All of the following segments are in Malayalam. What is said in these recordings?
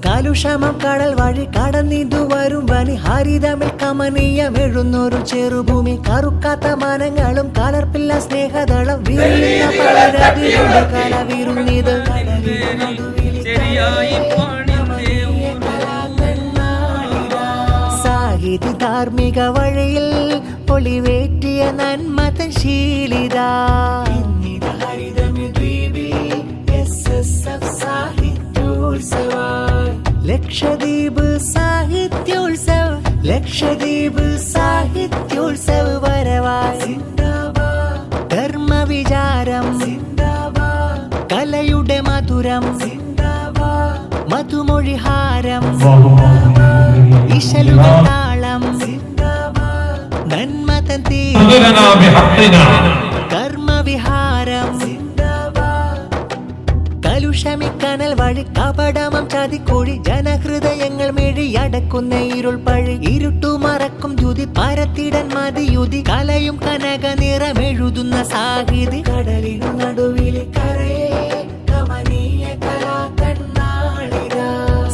കലുഷമം കടൽ വഴി കടന്നിതു വരും വനി ഹരിതമിൽ കമനീയം എഴുന്നൊരു ചെറുഭൂമി കറുക്കാത്ത മനങ്ങളും കലർപ്പില്ല സ്നേഹദളം കലവിരുന്നിത് സാഹിതി ധാർമ്മിക വഴിയിൽ പൊളിവേറ്റിയ നന്മതൻ ശീലിത ലക്ഷദ്വീപ് സാഹിത്യോത്സവ് ലക്ഷദ്വീപ് സാഹിത്യോത്സവ് വരവായി ധർമ്മ വിചാരം കലയുടെ മധുരം മധുമൊഴിഹാരം ഇശലുകൾ താളം നന്മതൻ കർമ്മവിഹാരം കലുഷമിക്കനൽ വഴി കപടമം ചതിക്കോഴി ജനഹൃദയങ്ങൾ മെഴിയടക്കുന്ന ഇരുൾ പഴി ഇരുട്ടു മറക്കും ദ്യുതി പരത്തിടൻ മതിയുതി കലയും കനക നിറമെഴുതുന്ന സാഹിതി കടലിനു നടുവിൽ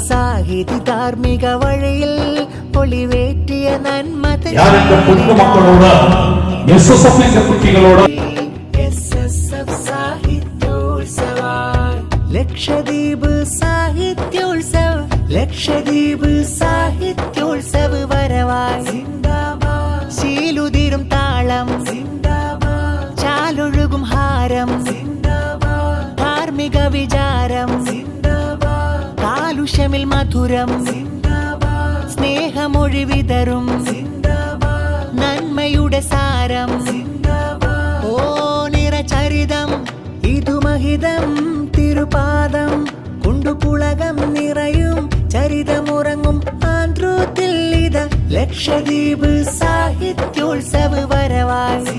സാഹിതി ധാർമ്മിക വഴിയിൽ പൊളിവേറ്റിയ നന്മതൻ ലക്ഷദ്വീപ് സാഹിത്യോത്സവ് ലക്ഷദ്വീപ് സാഹിത്യോത്സവ് വരവായി ശീലുതിരും താളം ചാലൊഴുകും ഹാരം ധാർമ്മിക വിചാരം കാലുഷമിൽ മധുരം സ്നേഹമൊഴി വിതറും നന്മയുടെ സാരം ഓ നിറചരിതം ഇതു മഹിതം തിരുപാദം കുണ്ടുപുളകം നിറയും ചരിതമുറങ്ങും ആന്ത്രൂത്തിൽ ഇത ലക്ഷദ്വീപ് സാഹിത്യോത്സവ് വരവായി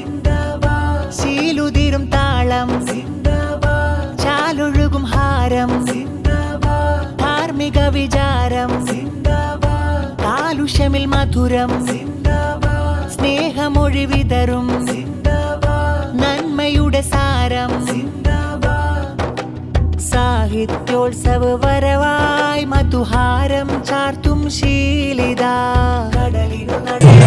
ശീലുതിരും താളം ചാലൊഴുകും ഹാരം ധാർമ്മിക വിചാരം കാലുഷമിൽ മധുരം സ്നേഹമൊഴി വിതറും നന്മയുടെ സാരം സാഹിത്യോത്സവ് വരവായി മധുഹാരം ചാർത്തും ശീലിത കടലിനു നടുവിൽ